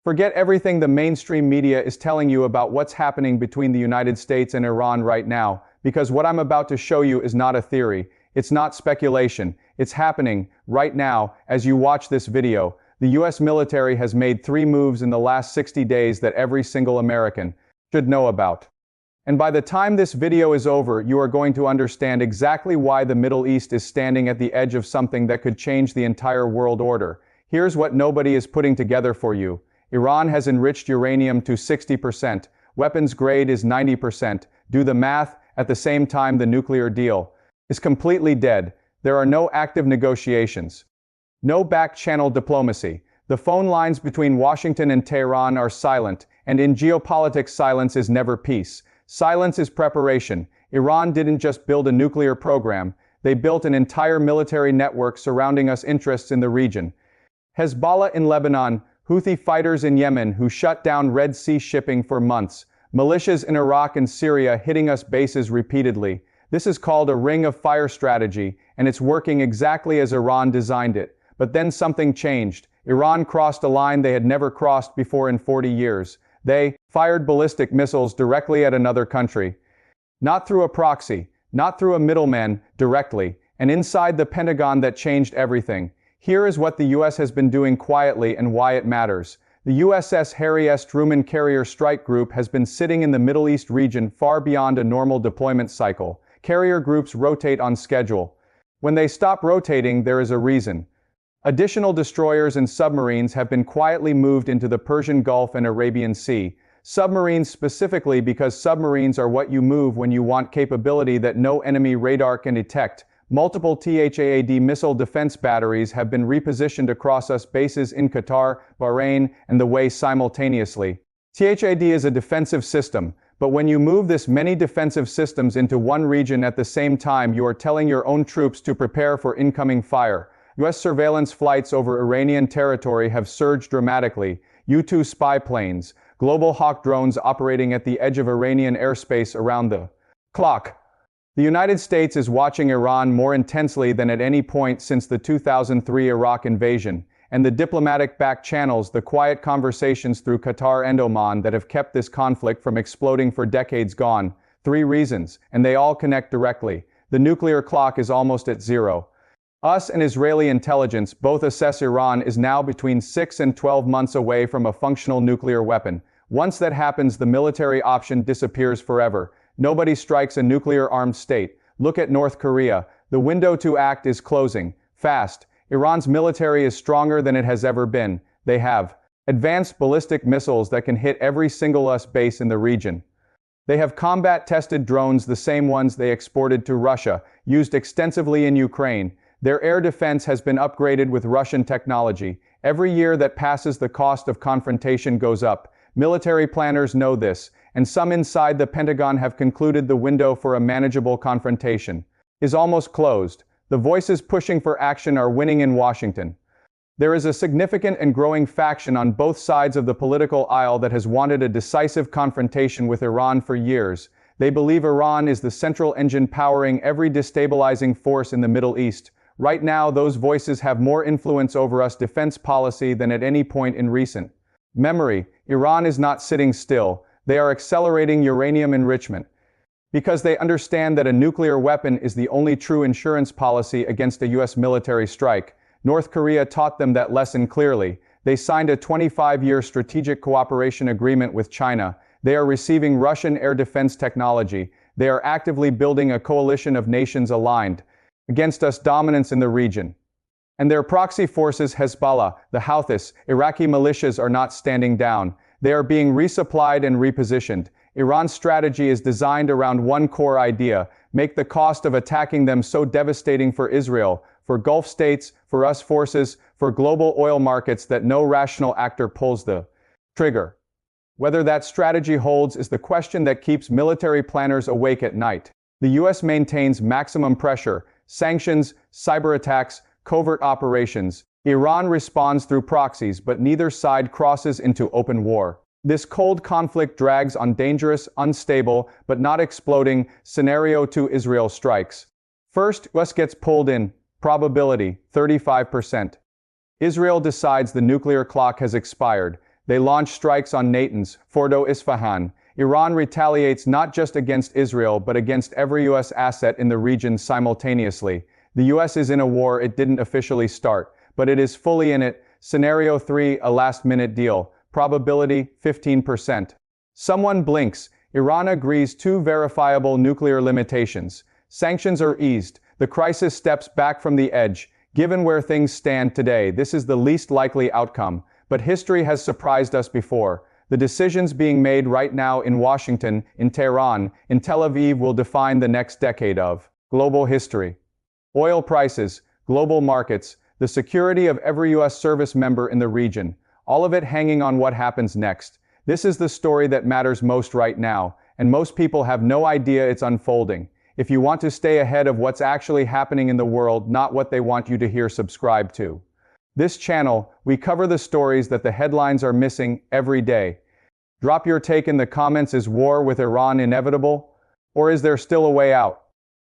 Forget everything the mainstream media is telling you about what's happening between the United States and Iran right now, because what I'm about to show you is not a theory, it's not speculation, it's happening right now as you watch this video. The US military has made 3 moves in the last 60 days that every single American should know about. And by the time this video is over, you are going to understand exactly why the Middle East is standing at the edge of something that could change the entire world order. Here's what nobody is putting together for you. Iran has enriched uranium to 60%, weapons grade is 90%. Do the math. At the same time, the nuclear deal is completely dead. There are no active negotiations. No back-channel diplomacy. The phone lines between Washington and Tehran are silent, and in geopolitics, silence is never peace. Silence is preparation. Iran didn't just build a nuclear program, they built an entire military network surrounding US interests in the region. Hezbollah in Lebanon, Houthi fighters in Yemen who shut down Red Sea shipping for months, militias in Iraq and Syria hitting US bases repeatedly. This is called a ring of fire strategy, and it's working exactly as Iran designed it. But then something changed. Iran crossed a line they had never crossed before in 40 years. They fired ballistic missiles directly at another country. Not through a proxy, not through a middleman, directly, and inside the Pentagon that changed everything. Here is what the US has been doing quietly and why it matters. The USS Harry S. Truman Carrier Strike Group has been sitting in the Middle East region far beyond a normal deployment cycle. Carrier groups rotate on schedule. When they stop rotating, there is a reason. Additional destroyers and submarines have been quietly moved into the Persian Gulf and Arabian Sea. Submarines specifically because submarines are what you move when you want capability that no enemy radar can detect. Multiple THAAD missile defense batteries have been repositioned across US bases in Qatar, Bahrain, and the way simultaneously. THAAD is a defensive system, but when you move this many defensive systems into one region at the same time, you are telling your own troops to prepare for incoming fire. US surveillance flights over Iranian territory have surged dramatically. U-2 spy planes, Global Hawk drones operating at the edge of Iranian airspace around the clock. The United States is watching Iran more intensely than at any point since the 2003 Iraq invasion, and the diplomatic back channels, the quiet conversations through Qatar and Oman that have kept this conflict from exploding for decades gone. 3 reasons, and they all connect directly. The nuclear clock is almost at zero. US and Israeli intelligence both assess Iran is now between 6 and 12 months away from a functional nuclear weapon. Once that happens, the military option disappears forever. Nobody strikes a nuclear-armed state. Look at North Korea. The window to act is closing. Fast. Iran's military is stronger than it has ever been. They have advanced ballistic missiles that can hit every single US base in the region. They have combat-tested drones, the same ones they exported to Russia, used extensively in Ukraine. Their air defense has been upgraded with Russian technology. Every year that passes, the cost of confrontation goes up. Military planners know this, and some inside the Pentagon have concluded the window for a manageable confrontation is almost closed. The voices pushing for action are winning in Washington. There is a significant and growing faction on both sides of the political aisle that has wanted a decisive confrontation with Iran for years. They believe Iran is the central engine powering every destabilizing force in the Middle East. Right now, those voices have more influence over US defense policy than at any point in recent memory. Iran is not sitting still. They are accelerating uranium enrichment because they understand that a nuclear weapon is the only true insurance policy against a US military strike. North Korea taught them that lesson clearly. They signed a 25-year strategic cooperation agreement with China. They are receiving Russian air defense technology. They are actively building a coalition of nations aligned against US dominance in the region. And their proxy forces, Hezbollah, the Houthis, Iraqi militias, are not standing down. They are being resupplied and repositioned. Iran's strategy is designed around one core idea: make the cost of attacking them so devastating for Israel, for Gulf states, for US forces, for global oil markets that no rational actor pulls the trigger. Whether that strategy holds is the question that keeps military planners awake at night. The US maintains maximum pressure, sanctions, cyber attacks, covert operations. Iran responds through proxies, but neither side crosses into open war. This cold conflict drags on dangerous, unstable, but not exploding scenario 2 Israel strikes. First, US gets pulled in. Probability, 35%. Israel decides the nuclear clock has expired. They launch strikes on Natanz, Fordo Isfahan. Iran retaliates not just against Israel but against every U.S. asset in the region simultaneously. The U.S. is in a war it didn't officially start, but it is fully in it. Scenario 3, a last-minute deal. Probability, 15%. Someone blinks. Iran agrees 2 verifiable nuclear limitations. Sanctions are eased. The crisis steps back from the edge. Given where things stand today, this is the least likely outcome. But history has surprised us before. The decisions being made right now in Washington, in Tehran, in Tel Aviv will define the next decade of global history. Oil prices, global markets, the security of every U.S. service member in the region, all of it hanging on what happens next. This is the story that matters most right now, and most people have no idea it's unfolding. If you want to stay ahead of what's actually happening in the world, not what they want you to hear, subscribe to this channel. We cover the stories that the headlines are missing every day. Drop your take in the comments. Is war with Iran inevitable? Or is there still a way out?